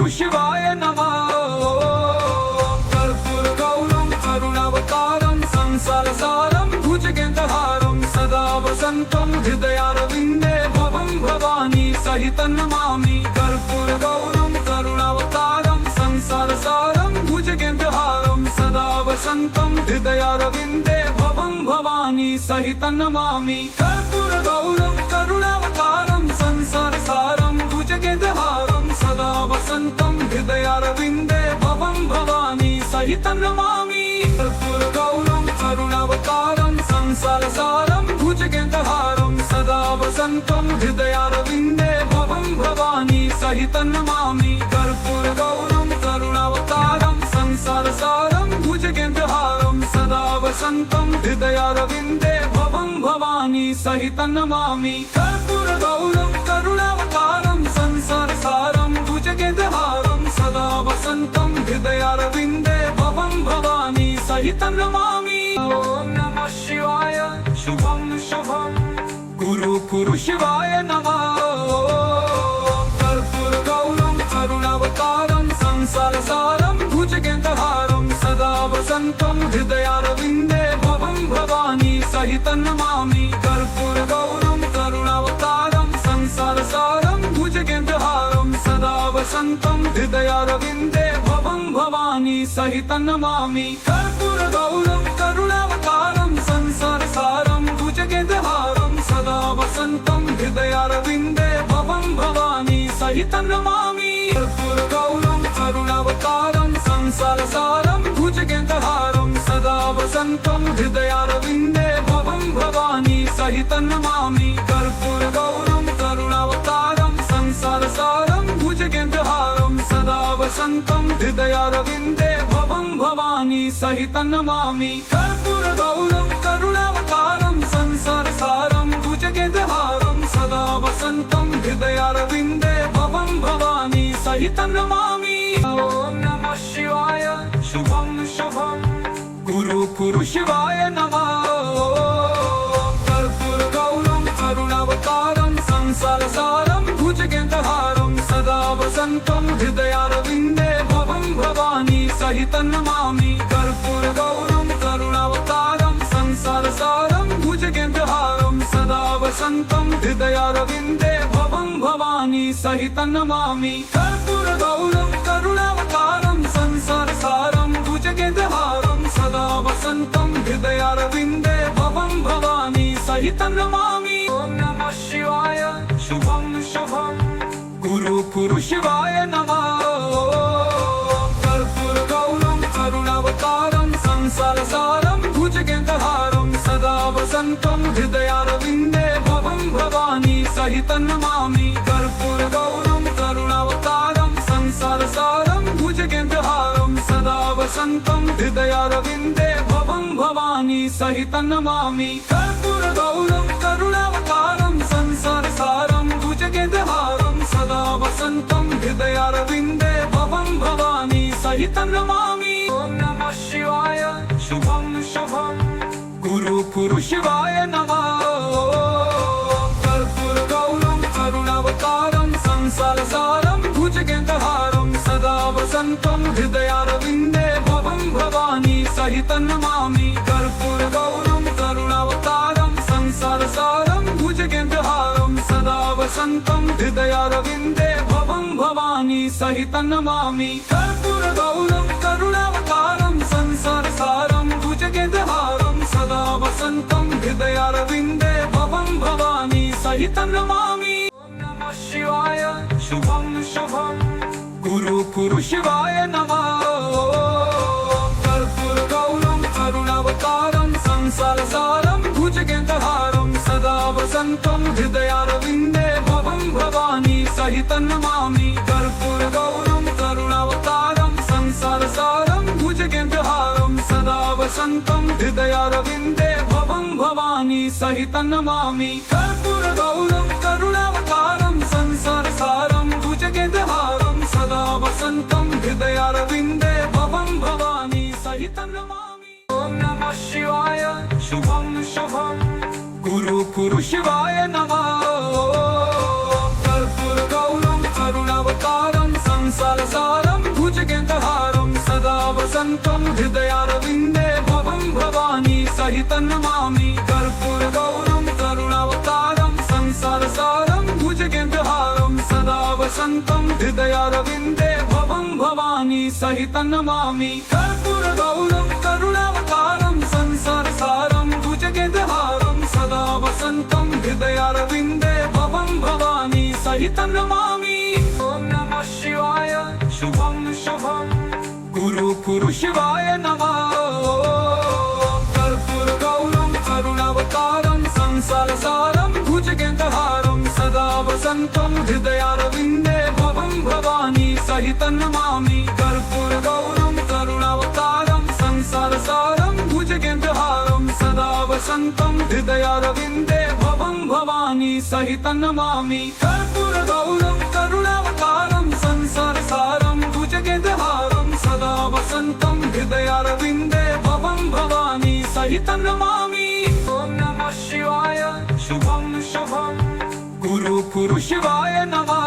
शिवाय नमः। कर्पूरगौरं करुणावतारं संसारसारं भुजगेन्द्रहारं सदा वसन्तं हृदयारविन्दे भवं भवानी सहितं नमामि। कर्पूरगौरं करुणावतारं संसारसारं भुजगेन्द्रहारं सदा वसन्तं हृदयारविन्दे भवं भवानी सहितं नमामि। कर्पूरगौरं करुणावतारं संसारसारं भुजगेन्द्रहारं सदा वसन्तं हृदयारविन्दे भवं भवानी सहितं नमामि। कर्पूरगौरं करुणावतारं संसारसारं भुजगेन्द्रहारं सदा वसन्तं हृदयारविन्दे भवं भवानी सहितं नमामि। कर्पूरगौरं करुणावतारं संसारसारं भुजगेन्द्रहारं सदा वसन्तं हृदयारविन्दे भवं भवानी सहितं नमामि। कर्पूरगौरं करुणावतारं संसारसारं भुजगेन्द्रहारं सदा वसन्तं हृदयारविन्दे भवं भवानी सहितं नमामि। ॐ नमः शिवाय शुभं शुभं गुरु शिवाय नमः। कर्पूरगौरं करुणावतारं संसारसारं भुजगेन्द्रहारं सदा वसन्तं हृदयारविन्दे भवं भवानी सहितं नमामि। कर्पूरगौरं करुणावतारं संसारसारं भुजगेन्द्रहारं सदा वसन्तं हृदयारविन्दे भवं भवानी सहितं नमामि। कर्पूरगौरं करुणावतारं संसारसारं भुजगेन्द्रहारं सदा वसन्तं हृदयारविन्दे भवं भवानी सहितं नमामि। कर्पूरगौरं करुणावतारं संसारसारं भुजगेन्द्रहारं सदा वसन्तं हृदयारविन्दे भवं भवानी सहितं नमामि। कर्पूरगौरं करुणावतारं संसारसारं भुजगेन्द्रहारं सदा वसन्तं हृदयारविन्दे भवं भवानी सहितं नमामि। कर्पूरगौरं करुणावतारं संसारसारं भुजगेन्द्रहारं सदा वसन्तं हृदयारविन्दे भवं भवानी सहितं नमामि। ॐ नमः शिवाय शुभं शुभं गुरु शिवाय नमः। कर्पूरगौरं करुणावतारं संसारसारं भुजगेन्द्रहारं सदा वसन्तं हृदयारविन्दे भवं भवानी सहितं नमामि। कर्पूरगौरं करुणावतारं संसारसारं भुजगेन्द्रहारं सदा वसन्तं हृदयारविन्दे भवं भवानी सहितं नमामि। कर्पूरगौरं करुणावतारं संसारसारं भुजगेन्द्रहारं सदा वसन्तं हृदयारविन्दे भवं भवानी सहितं नमामि। ॐ नमः शिवाय शुभं शुभं गुरु शिवाय नमः। कर्पूरगौरं करुणावतारं संसारसारं भुजगेन्द्रहारं सदा वसन्तं हृदयारविन्दे भवं भवानी सहितं नमामि। कर्पूरगौरं करुणावतारं संसारसारं भुजगेन्द्रहारं सदा वसन्तं हृदयारविन्दे भवं भवानी सहितं नमामि। कर्पूरगौरं करुणावतारं संसारसारं भुजगेन्द्रहारं सदा वसन्तं हृदयारविन्दे भवं भवानी सहितं नमामि। ॐ नमः शिवाय शुभं शुभं गुरु शिवाय नमः। कर्पूरगौरं करुणावतारं संसारसारं भुजगेन्द्रहारं सदा वसन्तं हृदयारविन्दे भवं भवानी सहितं नमामि। कर्पूरगौरं करुणावतारं संसारसारं भुजगेन्द्रहारं सदा वसन्तं हृदयारविन्दे भवं भवानी सहितं नमामि। कर्पूरगौरं करुणावतारं संसारसारं भुजगेन्द्रहारं सदा वसन्तं हृदयारविन्दे भवं भवानी सहितं नमामि। ॐ नमः शिवाय शुभं शुभं गुरु शिवाय नमः। कर्पूरगौरं करुणावतारं संसारसारं भुजगेन्द्रहारं सदा वसन्तं हृदयारविन्दे भवं भवानी सहितं नमामि। कर्पूरगौरं करुणावतारं संसारसारं भुजगेन्द्रहारं सदा वसन्तं हृदयारविन्दे भवं भवानी सहितं नमामि। कर्पूरगौरं करुणावतारं संसारसारं भुजगेन्द्रहारं सदा वसन्तं हृदयारविन्दे भवं भवानी सहितं नमामि। ॐ नमः शिवाय शुभं शुभं गुरु शिवाय नमः। कर्पूरगौरं करुणावतारं संसारसारं सहितं नमामि कर्पूरगौरं करुणावतारं संसारसारं भुजगेन्द्रहारं सदा वसन्तं हृदयारविन्दे भवं भवानी सहितं नमामि कर्पूरगौरं करुणावतारं संसारसारं भुजगेन्द्रहारं सदा वसन्तं हृदयारविन्दे भवं भवानी सहितं नमामि। ॐ नमः शिवाय शुभं शुभं गुरु शिवाय नमः। कर्पूरगौरं करुणावतारं संसारसारं भुजगेन्द्रहारं सदा वसन्तं हृदयारविन्दे भवं भवानी सहितं नमामि कर्पूरगौरं करुणावतारं संसारसारं भुजगेन्द्रहारं सदा वसन्तं हृदयारविन्दे भवं भवानी सहितं नमामि कर्पूरगौरं करुणावतारं संसारसारं भुजगेन्द्रहारं सदा वसन्तं हृदयारविन्दे भवं भवानी सहितं नमामि। ॐ नमः शिवाय शुभं शुभं गुरु शिवाय नमः।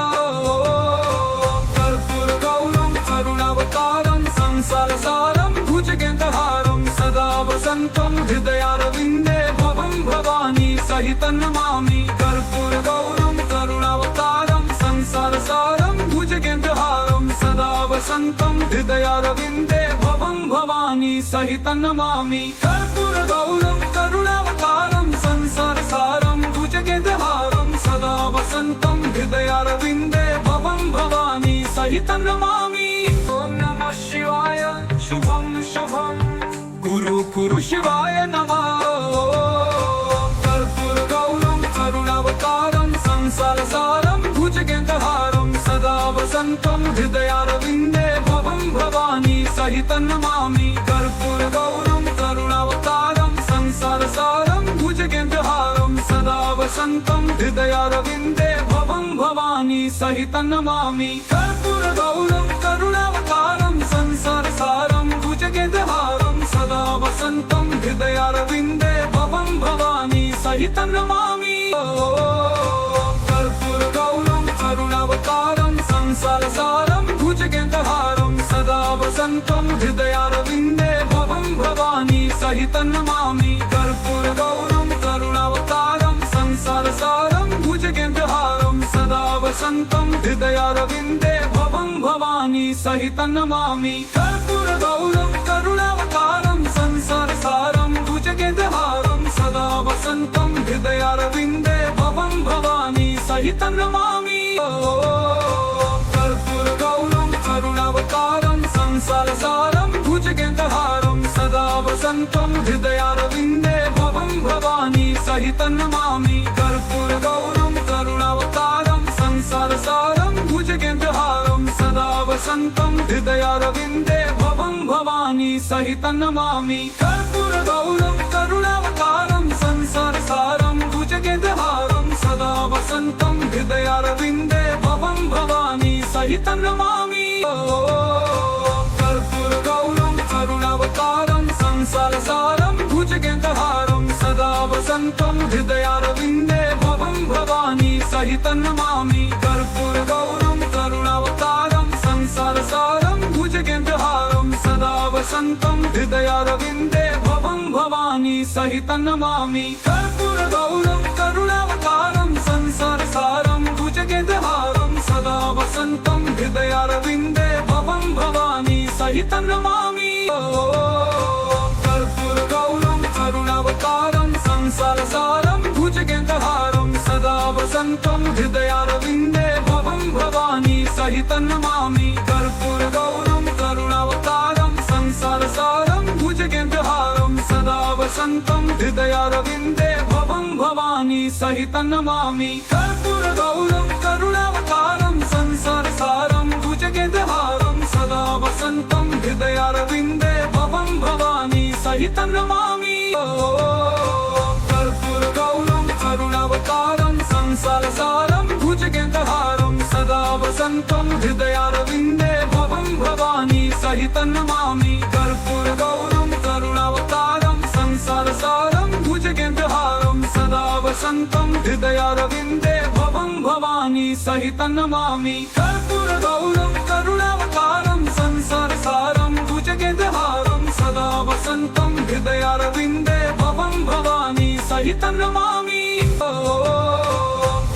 कर्पूरगौरं करुणावतारं संसारसारं भुजगेन्द्रहारं सदा वसन्तं हृदयारविन्दे भवं भवानी सहितं नमामि कर्पूरगौरं करुणावतारं संसारसारं भुजगेन्द्रहारं सदा वसन्तं हृदयारविन्दे भवं भवानी सहितं नमामि कर्पूरगौरं करुणावतारं संसारसारं भुजगेन्द्रहारं सदा वसन्तं हृदयारविन्दे भवं भवानी सहितं नमामि। ॐ नमः शिवाय शुभं शुभं गुरु शिवाय नमः। कर्पूरगौरं करुणावतारं संसारसारं भुजगेन्द्रहारं सदा वसन्तं हृदयारविन्दे भवं भवानी सहितं नमामि कर्पूरगौरं करुणावतारं संसारसारं भुजगेन्द्रहारं सदा वसन्तं हृदयारविन्दे भवं भवानी सहितं नमामि कर्पूरगौरं करुणावतारं संसारसारं भुजगेन्द्रहारं सदा वसन्तं हृदयारविन्दे भवं भवानी सहितं नमामि। कर्पूरगौरं करुणावतारं संसारसारं भुजगेन्द्रहारं सदा वसन्तं हृदयारविन्दे भवं भवानी सहितं नमामि कर्पूरगौरं करुणावतारं संसारसारं भुजगेन्द्रहारं सदा वसन्तं हृदयारविन्दे भवं भवानी सहितं नमामि कर्पूरगौरं करुणावतारं संसारसारं भुजगेन्द्रहारं सदा वसन्तं हृदयारविन्दे भवं भवानी सहितं नमामि। कर्पूरगौरं करुणावतारं संसारसारं भुजगेन्द्रहारं सदा वसन्तं हृदयारविन्दे भवं भवानी सहितं नमामि कर्पूरगौरं करुणावतारं संसारसारं भुजगेन्द्रहारं सदा वसन्तं हृदयारविन्दे भवं भवानी सहितं नमामि कर्पूरगौरं करुणावतारं संसारसारं भुजगेन्द्रहारं सदा वसन्तं हृदयारविन्दे भवं भवानी सहितं नमामि। कर्पूरगौरं करुणावतारं संसारसारं भुजगेन्द्रहारं सदा वसन्तं हृदयारविन्दे भवं भवानी सहितं नमामि कर्पूरगौरं करुणावतारं संसारसारं भुजगेन्द्रहारं सदा वसन्तं हृदयारविन्दे भवं भवानी सहितं नमामि कर्पूरगौरं करुणावतारं संसारसारं भुजगेन्द्रहारं सदा वसन्तं हृदयारविन्दे भवं भवानी सहितं नमामि। कर्पूरगौरं करुणावतारं संसारसारं भुजगेन्द्रहारं सदा वसन्तं हृदयारविन्दे भवं भवानी सहितं नमामि कर्पूरगौरं करुणावतारं संसारसारं भुजगेन्द्रहारं सदा वसन्तं हृदयारविन्दे भवं भवानी सहितं नमामि कर्पूरगौरं करुणावतारं संसारसारं भुजगेन्द्रहारं सदा वसन्तं हृदयारविन्दे भवं भवानी सहितं नमामि। कर्पूरगौरं करुणावतारं संसारसारं भुजगेन्द्रहारं सदा वसन्तं हृदयारविन्दे भवं भवानी सहितं नमामि कर्पूरगौरं करुणावतारं संसारसारं भुजगेन्द्रहारं सदा वसन्तं हृदयारविन्दे भवं भवानी सहितं नमामि कर्पूरगौरं करुणावतारं संसारसारं भुजगेन्द्रहारं सदा वसन्तं हृदयारविन्दे भवं भवानी सहितं नमामि।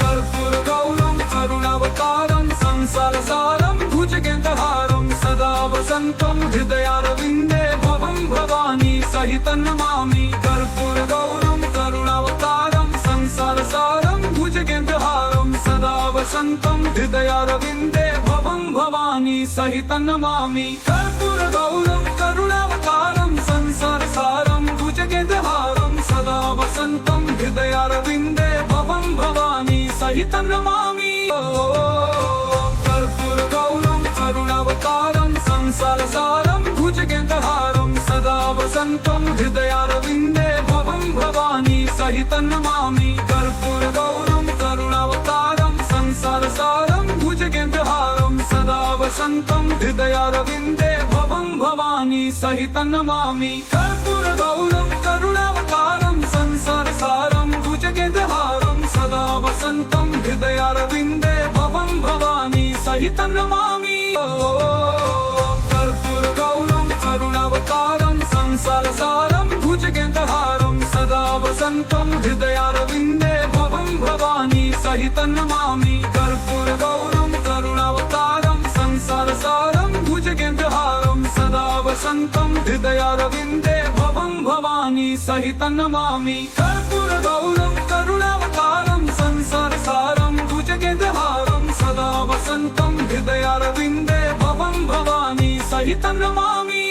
कर्पूरगौरं करुणावतारं संसारसारं भुजगेन्द्रहारं सदा वसन्तं हृदयारविन्दे भवं भवानी सहितं नमामि। कर्पूरगौरं करुणावतारं संसारसारं भुजगेन्द्रहारं सदा वसन्तं हृदयारविन्दे भवं भवानी सहितं नमामि। कर्पूरगौरं करुणावतारं संसारसारं भुजगेन्द्रहारं सदा वसन्तं हृदयारविन्दे भवं भवानी सहितं नमामि। कर्पूरगौरं करुणावतारं संसारसारं भुजगेन्द्रहारं सदा वसन्तं हृदयारविन्दे भवं भवानी सहितं नमामि। कर्पूरगौरं करुणावतारं संसारसारं भुजगेन्द्रहारं सदा वसन्तं हृदयारविन्दे भवं भवानी सहितं नमामि। कर्पूरगौरं करुणावतारं संसारसारं भुजगेन्द्रहारं सदा वसन्तं हृदयारविन्दे भवं भवानी सहितं नमामि। कर्पूरगौरं करुणावतारं संसारसारं भुजगेन्द्रहारं सदा वसन्तं हृदयारविन्दे भवं भवानी सहितं नमामि। कर्पूरगौरं करुणावतारं संसारसारं भुजगेन्द्रहारं सदा वसन्तं हृदयारविन्दे भवं भवानी सहितं नमामि। कर्पूरगौरं करुणावतारं संसारसारं भुजगेन्द्रहारं सदा वसन्तं हृदयारविन्दे भवं भवानी सहितं नमामि।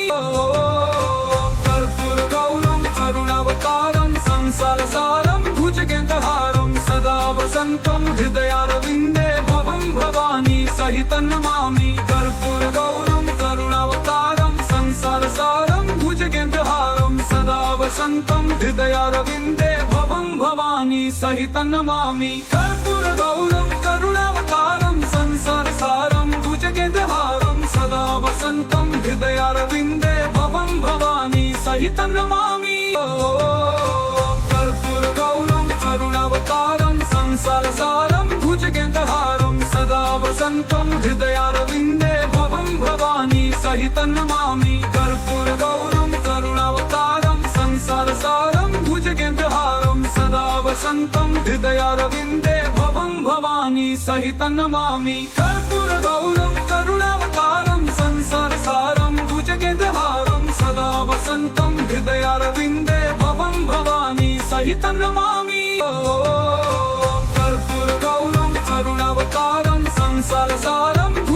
कर्पूरगौरं करुणावतारं संसारसारं भुजगेन्द्रहारं सदा वसन्तं हृदयारविन्दे भवं भवानी सहितं नमामि। कर्पूरगौरं करुणावतारं संसारसारं भुजगेन्द्रहारं सदा वसन्तं हृदयारविन्दे भवं भवानी सहितं नमामि। कर्पूरगौरं करुणावतारं संसारसारं भुजगेन्द्रहारं सदा वसन्तं हृदयारविन्दे भवं भवानी सहितं नमामि। कर्पूरगौरं करुणावतारं संसारसारं भुजगेन्द्रहारं सदा वसन्तं हृदयारविन्दे भवं भवानी सहितं नमामि। कर्पूरगौरं करुणावतारं संसारसारं भुजगेन्द्रहारं सदा वसन्तं हृदयारविन्दे भवं भवानी सहितं नमामि। कर्पूरगौरं करुणावतारं संसारसारं भुजगेन्द्रहारं सदा वसन्तं हृदयारविन्दे भवं भवानी सहितं नमामि। कर्पूरगौरं करुणावतारं संसारसारं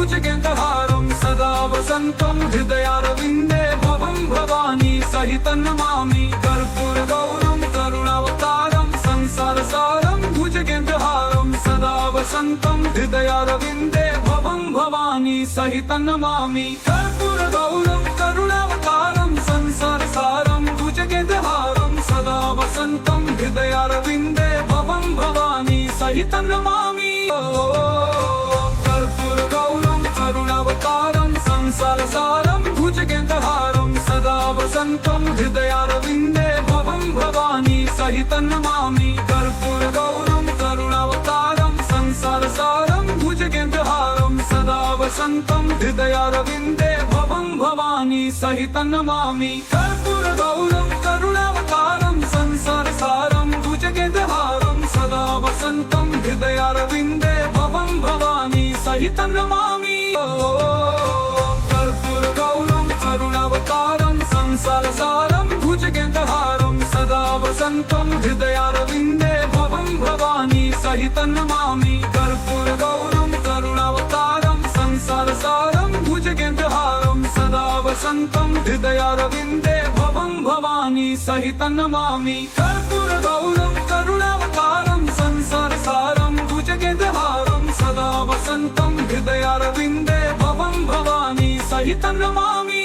भुजगेन्द्रहारं सदा वसन्तं हृदयारविन्दे भवं भवानी सहितं नमामि। कर्पूरगौरं करुणावतारं संसारसारं भुजगेन्द्रहारं सदा वसन्तं हृदयारविन्दे भवं भवानी सहितं नमामि। कर्पूरगौरं करुणावतारं संसारसारं भुजगेन्द्रहारं सदा वसन्तं हृदयारविन्दे भवं भवानी सहितं नमामि। कर्पूरगौरं करुणावतारं संसारसारं भुजगेन्द्रहारं सदा वसन्तं हृदयारविन्दे भवं भवानी सहितं नमामि। कर्पूरगौरं करुणावतारं संसारसारं भुजगेन्द्रहारं सदा वसन्तं हृदयारविन्दे भवं भवानी सहितं नमामि। कर्पूरगौरं करुणावतारं संसारसारं भुजगेन्द्रहारं सदा वसन्तं हृदयारविन्दे भवं भवानी सहितं नमामि। कर्पूरगौरं करुणावतारं संसारसारं भुजगेन्द्रहारं सदा वसन्तं हृदयारविन्दे भवं भवानी सहितं नमामि। कर्पूरगौरं करुणावतारं संसारसारं भुजगेन्द्रहारं सदा वसन्तं हृदयारविन्दे भवं भवानी सहितं नमामि। कर्पूरगौरं करुणावतारं संसारसारं भुजगेन्द्रहारं सदा वसन्तं हृदयारविन्दे भवं भवानी सहितं नमामि।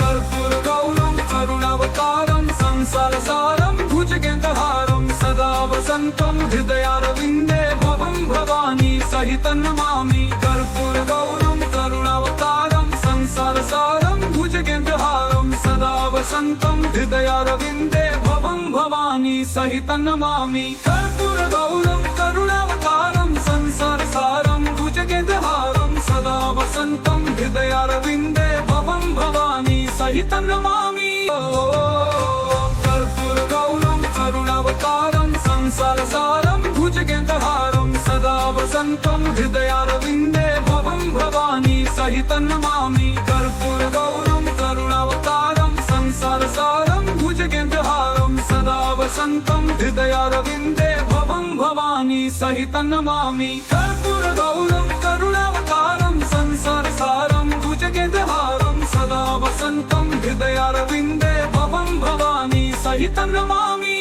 कर्पूरगौरं करुणावतारं संसारसारं भुजगेन्द्रहारं सदा वसन्तं हृदयारविन्दे भवं भवानी सहितं नमामि। कर्पूरगौरं करुणावतारं संसारसारं भुजगेन्द्रहारं सदा वसन्तं हृदयारविन्दे भवं भवानी सहितं नमामि। कर्पूरगौरं करुणावतारं संसारसारं भुजगेन्द्रहारं सदा वसन्तं हृदयारविन्दे भवं भवानी सहितं सहितं नमामि। कर्पूरगौरं करुणावतारं संसारसारं भुजगेन्द्रहारं सदा वसन्तं हृदयारविन्दे भवं भवानी सहितं नमामि। कर्पूरगौरं करुणावतारं संसारसारं भुजगेन्द्रहारं सदा वसन्तं हृदयारविन्दे भवं भवानी सहितं नमामि। कर्पूरगौरं करुणावतारं संसारसारं भुजगेन्द्रहारं सदा वसन्तं हृदयारविन्दे भवं भवानी सहितं नमामि।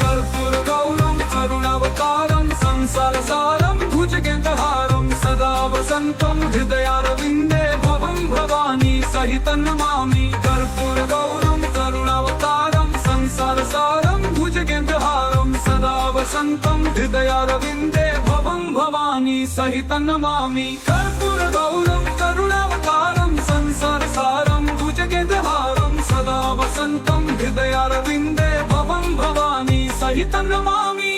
कर्पूरगौरं करुणावतारं संसारसारं भुजगेन्द्रहारं सदा वसन्तं हृदयारविन्दे भवं भवानी सहितं नमामि। कर्पूरगौरं करुणावतारं संसारसारं भुजगेन्द्रहारं सदा वसन्तं हृदयारविन्दे भवं भवानी सहितं नमामि। कर्पूरगौरं करुणावतारं संसारसारं भुजगेन्द्रहारं सदा वसन्तं हृदयारविन्दे भवं भवानी सहितं नमामि।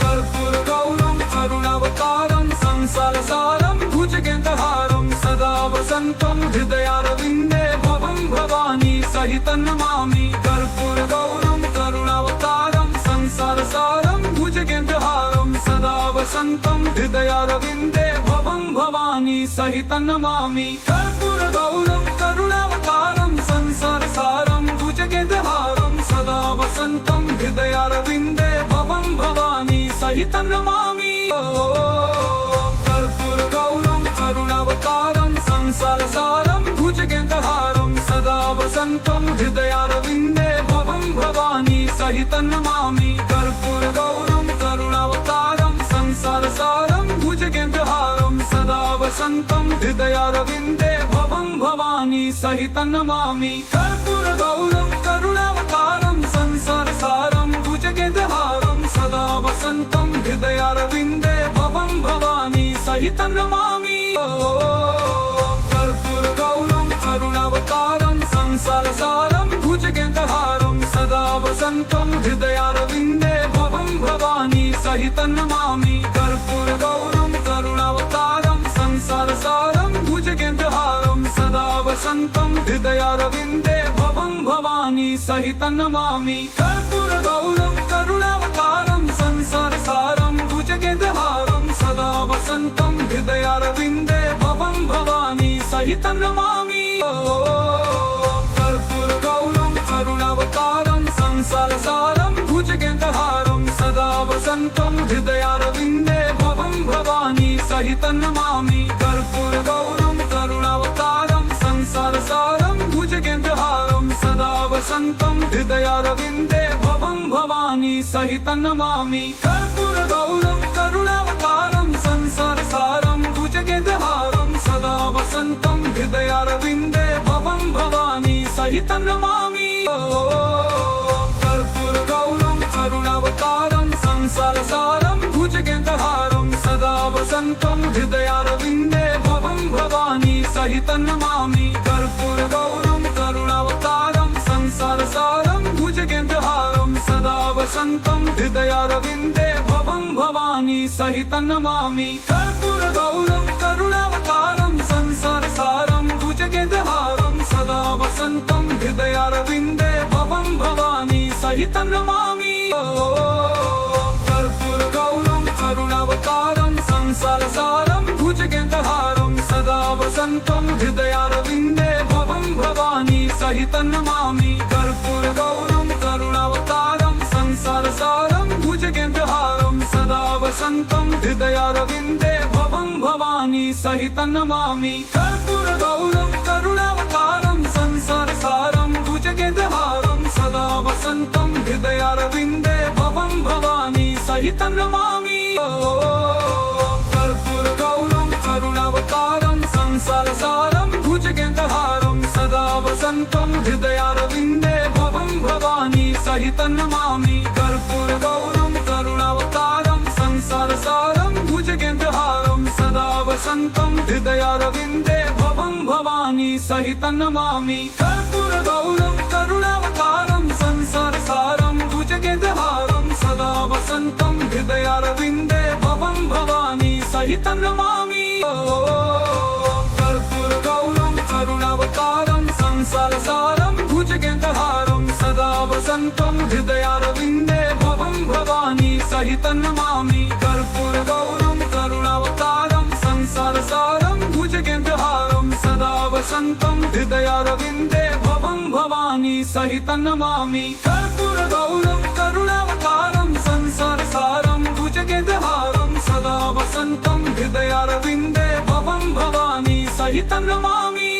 कर्पूरगौरं करुणावतारं संसारसारं भुजगेन्द्रहारं सदा वसन्तं हृदयारविन्दे भवं भवानी सहितं नमामि। कर्पूरगौरं करुणावतारं संसारसारं भुजगेन्द्रहारं सदा वसन्तं हृदयारविन्दे भवं भवानी सहितं नमामि। कर्पूरगौरं करुणावतारं संसारसारं भुजगेन्द्रहारं सदा वसन्तं हृदयारविन्दे भवं भवानी सहितं नमामि। कर्पूरगौरं करुणावतारं संसारसारं भुजगेन्द्रहारं सदा वसन्तं हृदयारविन्दे भवं भवानी सहितं नमामि। कर्पूरगौरं करुणावतारं संसारसारं भुजगेन्द्रहारं सदा वसन्तं हृदयारविन्दे भवं भवानी सहितं नमामि। कर्पूरगौरं करुणावतारं संसारसारं भुजगेन्द्रहारं सदा वसन्तं हृदयारविन्दे भवं भवानी सहितं नमामि। कर्पूरगौरं करुणावतारं संसारसारं भुजगेन्द्रहारं सदा वसन्तं हृदयारविन्दे भवं भवानी सहितं नमामि। कर्पूरगौरं करुणावतारं संसारसारं भुजगेन्द्रहारं सदा वसन्तं हृदयारविन्दे भवं भवानी सहितं नमामि। कर्पूरगौरं करुणावतारं संसारसारं भुजगेन्द्रहारं सदा वसन्तं हृदयारविन्दे भवं भवानी सहितं नमामि। कर्पूरगौरं करुणावतारं संसारसारं भुजगेन्द्रहारं सदा वसन्तं हृदयारविन्दे भवं भवानी सहितं नमामि। कर्पूरगौरं करुणावतारं संसारसारं भुजगेन्द्रहारं सदा वसन्तं हृदयारविन्दे भवं भवानी सहितं नमामि। कर्पूरगौरं करुणावतारं संसारसारं भुजगेन्द्रहारं सदा वसन्तं हृदयारविन्दे भवं भवानी सहितं नमामि। कर्पूरगौरं करुणावतारं संसारसारं भुजगेन्द्रहारं सदा वसन्तं हृदयारविन्दे भवं भवानी सहितं नमामि। कर्पूरगौरं करुणावतारं संसारसारं भुजगेन्द्रहारं सदा वसन्तं हृदयारविन्दे भवं भवानी सहितं नमामि। कर्पूरगौरं करुणावतारं संसारसारं भुजगेन्द्रहारं सदा वसन्तं हृदयारविन्दे भवं भवानी सहितं नमामि। कर्पूरगौरं करुणावतारं संसारसारं भुजगेन्द्रहारं सदा वसन्तं हृदयारविन्दे भवं भवानी सहितं नमामि। कर्पूरगौरं करुणावतारं संसारसारं भुजगेन्द्रहारं सदा वसन्तं हृदयारविन्दे भवं भवानी सहितं नमामि। कर्पूरगौरं करुणावतारं संसारसारं भुजगेन्द्रहारं सदा वसन्तं हृदयारविन्दे भवं भवानी सहितं नमामि। कर्पूरगौरं करुणावतारं संसारसारं भुजगेन्द्रहारं सदा वसन्तं हृदयारविन्दे भवं भवानी सहितं नमामि। कर्पूरगौरं करुणावतारं संसारसारं भुजगेन्द्रहारं सदा वसन्तं हृदयारविन्दे भवं भवानी सहितं नमामि। कर्पूरगौरं करुणावतारं संसारसारं भुजगेन्द्रहारं सदा वसन्तं हृदयारविन्दे भवं भवानी सहितं नमामि। कर्पूरगौरं करुणावतारं वसन्तं हृदयारविन्दे भवं भवानी सहितं नमामि कर्पूरगौरं करुणावतारं संसारसारं भुजगेन्द्रहारं सदा वसन्तं हृदयारविन्दे भवं भवानी सहितं नमामि कर्पूरगौरं करुणावतारं संसारसारं भुजगेन्द्रहारं सदा वसन्तं हृदयारविन्दे भवं भवानी सहितं नमामि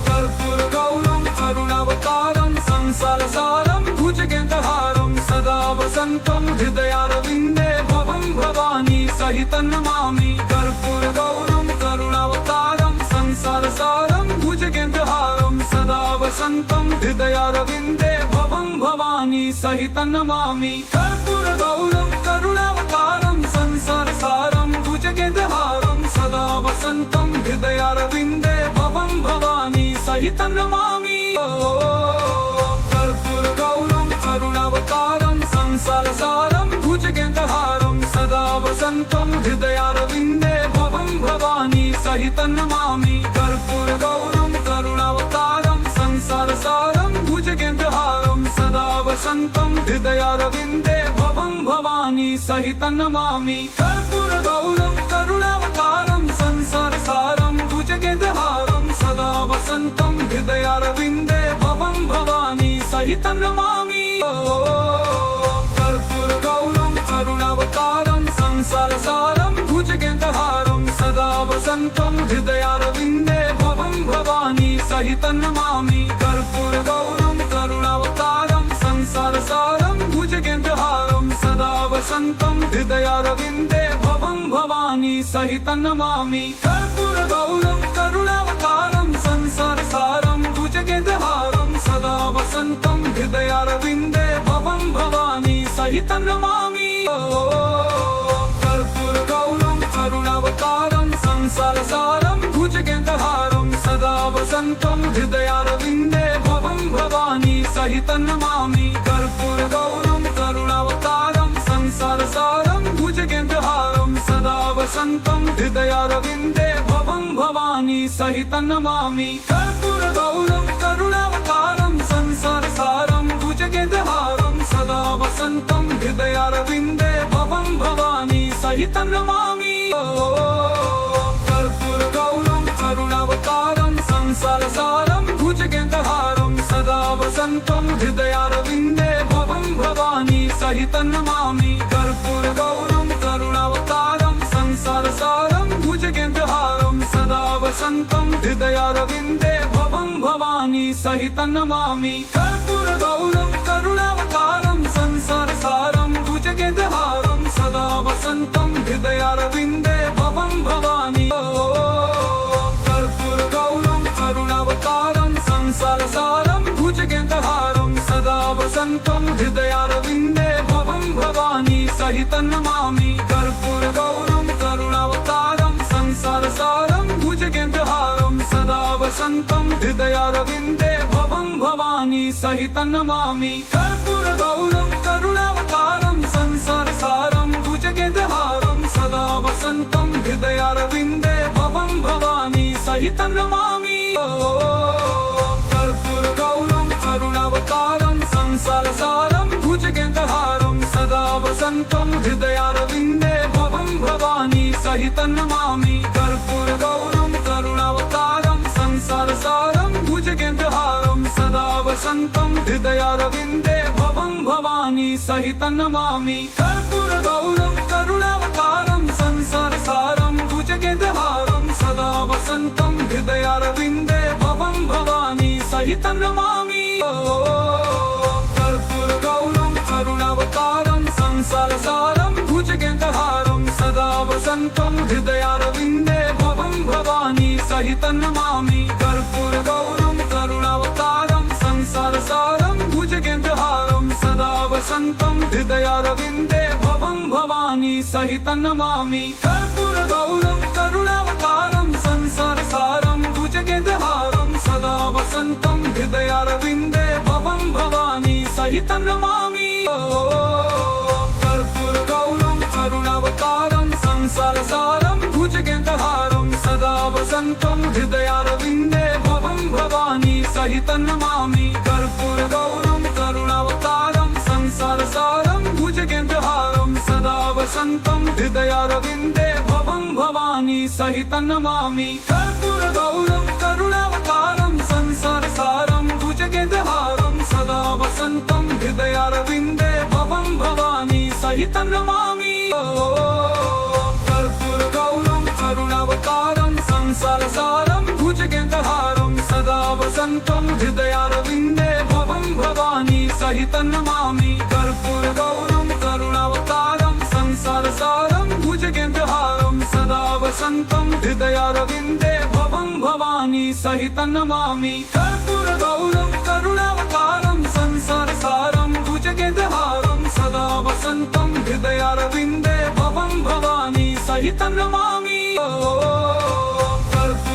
कर्पूरगौरं करुणावतारं संसारसारं भुजगेन्द्रहारं सदा वसन्तं हृदयारविन्दे भवं भवानी सहितं नमामि कर्पूरगौरं करुणावतारं संसारसारं भुजगेन्द्रहारं सदा वसन्तं हृदयारविन्दे भवं भवानी सहितं नमामि कर्पूरगौरं करुणावतारं संसारसारं भुजगेन्द्रहारं सदा वसन्तं हृदयारविन्दे भवं भवानी सहितं नमामि कर्पूरगौरं करुणावतारं संसारसारं भुजगेन्द्रहारं सदा वसन्तं हृदयारविन्दे भवं भवानी सहितं नमामि कर्पूरगौरं करुणावतारं संसारसारं भुजगेन्द्रहारं सदा वसन्तं हृदयारविन्दे भवं भवानी सहितं नमामि कर्पूरगौरं करुणावतारं संसारसारं भुजगेन्द्रहारं सदा वसन्तं हृदयारविन्दे भवं भवानी सहितं नमामि कर्पूरगौरं करुणावतारं संसारसारं भुजगेन्द्रहारं सदा वसन्तं हृदयारविन्दे भवं भवानी सहितं नमामि कर्पूरगौरं करुणावतारं संसारसारं भुजगेन्द्रहारं सदा वसन्तं हृदयारविन्दे भवं भवानी सहितं नमामि कर्पूरगौरं करुणावतारं संसारसारं भुजगेन्द्रहारं सदा वसन्तं हृदयारविन्दे भवं भवानी सहितं नमामि कर्पूरगौरं करुणावतारं संसारसारं भुजगेन्द्रहारं सदा वसन्तं हृदयारविन्दे भवं भवानी सहितं नमामि कर्पूरगौरं करुणावतारं संसारसारं भुजगेन्द्रहारं सदा वसन्तं हृदयारविन्दे भवं भवानी सहितं नमामि कर्पूरगौरं करुणावतारं संसारसारं भुजगेन्द्रहारं सदा वसन्तं हृदयारविन्दे भवं भवानी सहितं नमामि कर्पूरगौरं करुणावतारं संसारसारं भुजगेन्द्रहारं सदा वसन्तं हृदयारविन्दे भवं भवानी सहितं नमामि कर्पूरगौरं करुणावतारं संसारसारं भुजगेन्द्रहारं सदा वसन्तं हृदयारविन्दे भवं भवानी सहितं नमामि कर्पूरगौरं करुणावतारं संसारसारं भुजगेन्द्रहारं सदा वसन्तं हृदयारविन्दे भवं भवानी कर्पूरगौरं करुणावतारं संसारसारं भुजगेन्द्रहारं सदा वसन्तं हृदयारविन्दे भवं भवानी सहितं नमामि कर्पूरगौरं करुणावतारं संसारसारं भुजगेन्द्रहारं सदा वसन्तं हृदयारविन्दे भवं भवानी सहितं नमामि कर्पूरगौरं करुणावतारं संसारसारं भुजगेन्द्रहारं सदा वसन्तं हृदयारविन्दे भवं भवानी सहितं नमामि कर्पूरगौरं करुणावतारं संसारसारं भुजगेन्द्रहारं सदा वसन्तं हृदयारविन्दे भवं भवानी सहितं नमामि कर्पूरगौरं करुणावतारं संसारसारं भुजगेन्द्रहारं सदा वसन्तं हृदयारविन्दे भवं भवानी सहितं नमामि कर्पूरगौरं करुणावतारं संसारसारं भुजगेन्द्रहारं सदा वसन्तं हृदयारविन्दे भवं भवानी सहितं नमामि कर्पूरगौरं करुणावतारं संसारसारं भुजगेन्द्रहारं सदा वसन्तं हृदयारविन्दे भवं भवानी सहितं नमामि कर्पूरगौरं करुणावतारं संसारसारं भुजगेन्द्रहारं सदा वसन्तं हृदयारविन्दे भवं भवानी सहितं नमामि कर्पूरगौरं करुणावतारं संसारसारं भुजगेन्द्रहारं सदा वसन्तं हृदयारविन्दे भवं भवानी सहितं नमामि कर्पूरगौरं करुणावतारं संसारसारं भुजगेन्द्रहारं सदा वसन्तं हृदयारविन्दे भवं भवानी सहितं नमामि कर्पूरगौरं वसन्तं हृदयारविन्दे भवं भवानी सहितं नमामि कर्पूरगौरं करुणावतारं संसारसारं भुजगेन्द्रहारं सदा वसन्तं हृदयारविन्दे भवं भवानी सहितं नमामि कर्पूरगौरं करुणावतारं संसारसारं भुजगेन्द्रहारं सदा वसन्तं हृदयारविन्दे भवं भवानी सहितं नमामि कर्पूरगौरं करुणावतारं संसारसारं भुजगेन्द्रहारं सदा वसन्तं हृदयारविन्दे भवं भवानी सहितं नमामि कर्पूरगौरं करुणावतारं संसारसारं भुजगेन्द्रहारं सदा वसन्तं हृदयारविन्दे भवं भवानी सहितं नमामि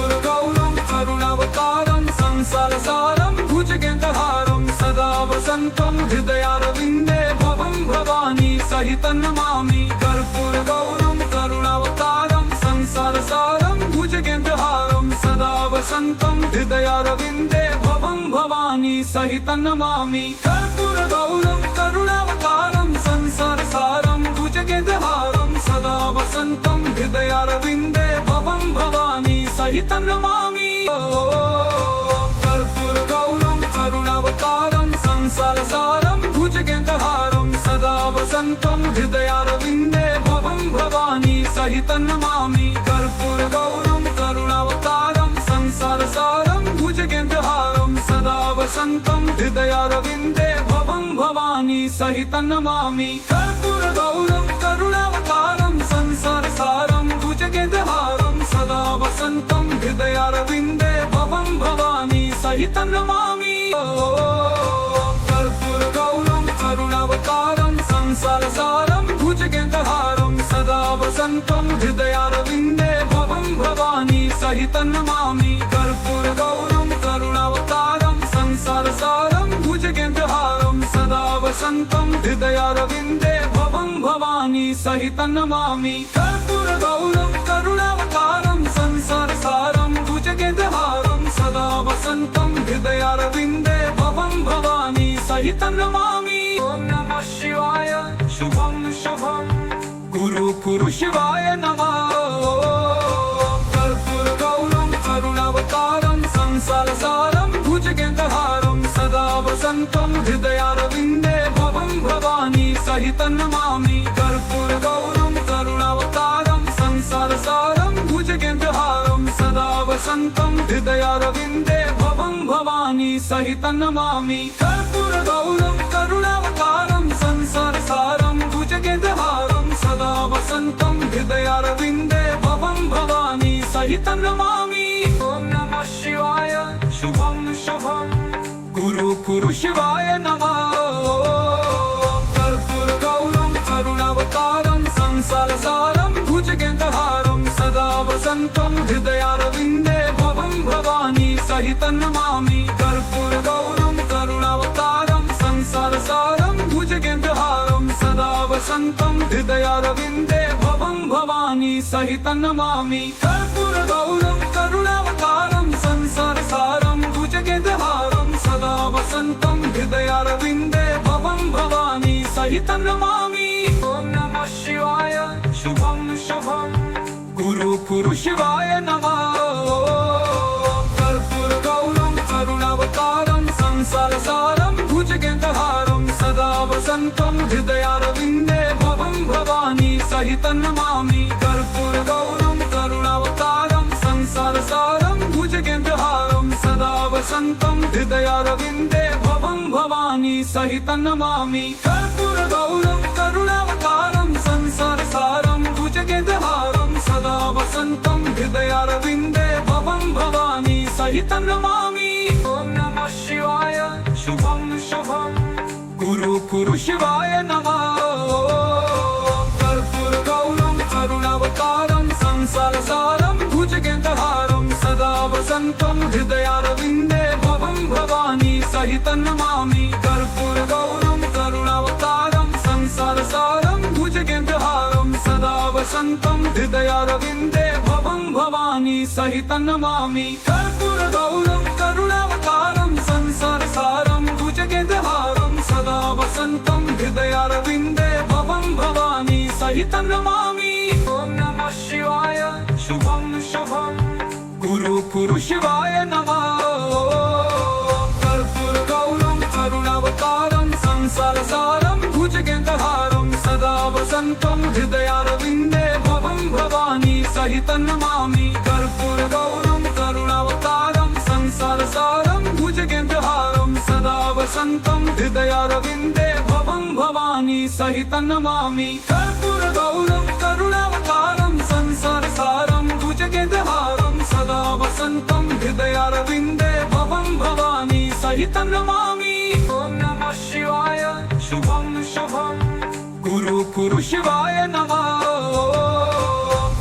कर्पूरगौरं करुणावतारं संसारसारं भुजगेन्द्रहारं सदा वसन्तं हृदयारविन्दे भवं भवानी सहितं नमामि कर्पूरगौरं करुणावतारं संसारसारं भुजगेन्द्रहारं सदा वसन्तं हृदयारविन्दे भवं भवानी सहितं नमामि कर्पूरगौरं करुणावतारं संसारसारं भुजगेन्द्रहारं सदा वसन्तं हृदयारविन्दे भवं भवानी सहितं नमामि कर्पूरगौरं करुणावतारं संसारसारं भुजगेन्द्रहारं सदा वसन्तं हृदयारविन्दे भवं भवानी सहितं नमामि कर्पूरगौरं करुणावतारं संसारसारं भुजगेन्द्रहारं सदा वसन्तं हृदयारविन्दे भवं भवानी सहितं नमामि कर्पूरगौरं करुणावतारं संसारसारं भुजगेन्द्रहारं सदा वसन्तं हृदयारविन्दे भवं भवानी सहितं नमामि कर्पूरगौरं करुणावतारं संसारसारं भुजगेन्द्रहारं सदा वसन्तं हृदयारविन्दे भवं भवानी सहितं नमामि कर्पूरगौरं करुणावतारं संसारसारं भुजगेन्द्रहारं सदा वसन्तं हृदयारविन्दे भवं भवानी सहितं नमामि कर्पूरगौरं करुणावतारं संसारसारं भुजगेन्द्रहारं सदा वसन्तं हृदयारविन्दे भवं भवानी सहितं नमामि ॐ नमः शिवाय शुभं शुभं गुरु कुरु शिवाय नमः कर्पूरगौरं करुणावतारं संसारसारं भुजगेन्द्रहारं सदा वसन्तं हृदयारविन्दे भवं भवानी सहितं नमामि कर्पूरगौरं करुणावतारं संसारसारं भुजगेन्द्रहारं सदा वसन्तं हृदयारविन्दे भवं भवानी सहितं नमामि कर्पूरगौरं करुणावतारं संसारसारं भुजगेन्द्रहारं सदा वसन्तं हृदयारविन्दे भवं भवानी सहितं नमामि ॐ नमः शिवाय शुभं शुभं गुरु कुरु शिवाय नमः कर्पूरगौरं करुणावतारं संसारसारं भुजगेन्द्रहारं सदा वसन्तं हृदयारविन्दे भवं भवानी सहितं नमामि कर्पूरगौरं करुणावतारं संसारसारं भुजगेन्द्रहारं सदा वसन्तं हृदयारविन्दे भवं भवानी सहितं नमामि कर्पूरगौरं करुणावतारं संसारसारं भुजगेन्द्रहारं सदा वसन्तं हृदयारविन्दे भवं भवानी सहितं नमामि ॐ नमः शिवाय शुभं शुभं गुरु कुरु शिवाय नमः कर्पूरगौरं करुणावतारं संसारसारं भुजगेन्द्रहारं सदा वसन्तं हृदयारविन्दे भवं भवानी सहितं नमामि कर्पूरगौरं करुणावतारं संसारसारं भुजगेन्द्रहारं सदा वसन्तं हृदयारविन्दे भवं भवानी सहितं नमामि कर्पूरगौरं करुणावतारं संसारसारं भुजगेन्द्रहारं सदा वसन्तं हृदयारविन्दे भवं भवानी सहितं नमामि ॐ नमः शिवाय शुभं शुभं गुरु कुरु शिवाय नमः कर्पूरगौरं करुणावतारं संसारसारं भुजगेन्द्रहारं सदा वसन्तं हृदयारविन्दे भवं भवानी सहितं नमामि कर्पूरगौरं करुणावतारं संसारसारं भुजगेन्द्रहारं सदा वसन्तं हृदयारविन्दे भवं भवानी सहितं नमामि कर्पूरगौरं करुणावतारं संसारसारं भुजगेन्द्रहारं सदा वसन्तं हृदयारविन्दे भवं भवानी सहितं सहितं नमामि। ॐ नमः शिवाय शुभं शुभं गुरु गुरु शिवाय नमः। कर्पूरगौरं करुणावतारं संसारसारं भुजगेन्द्रहारं सदा वसन्तं हृदयारविन्दे भवं भवानी सहितं नमामि। कर्पूरगौरं करुणावतारं संसारसारं भुजगेन्द्रहारं सदा वसन्तं हृदयारविन्दे भवं भवानी सहितं नमामि। कर्पूरगौरं करुणावतारं संसारसारं भुजगेन्द्रहारं सदा वसन्तं हृदयारविन्दे भवं भवानी सहितं नमामि। ॐ नमः शिवाय शुभं शुभं गुरु गुरु शिवाय नमः।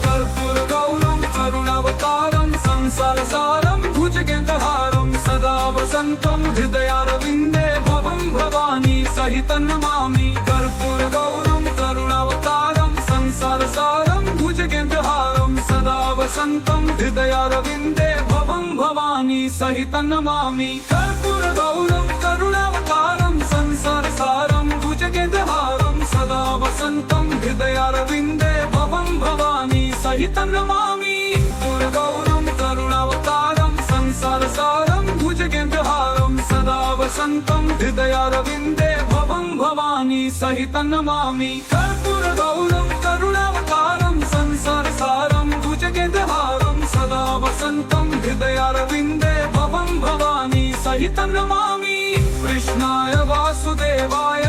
कर्पूरगौरं करुणावतारं संसारसारं भुजगेन्द्रहारं सदा वसन्तं हृदयारविन्दे भवं भवानी सहितं नमामि। कर्पूरगौरं करुणावतारं संसारसारं भुजगेन्द्रहारं सदा वसन्तं हृदयारविन्दे भवं भवानी सहितं नमामि। कर्पूरगौरं करुणावतारं संसारसारं भुजगेन्द्रहारं सदा वसन्तं हृदयारविन्दे भवं भवानी सहितं नमामि। कर्पूरगौरं करुणावतारं संसारसारं भुजगेन्द्रहारं सदा वसन्तं हृदयारविन्दे भवं भवानी सहितं नमामि। कर्पूरगौरं करुणावतारं संसारसारं भुजगेन्द्रहारं सदा वसन्तं हृदयारविन्दे भवं भवानी सहितं नमामि। कृष्णाय वासुदेवाय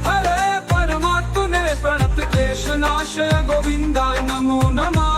हरे परमात्मने प्रणतक्लेशनाशय गोविन्दाय नमो नमः।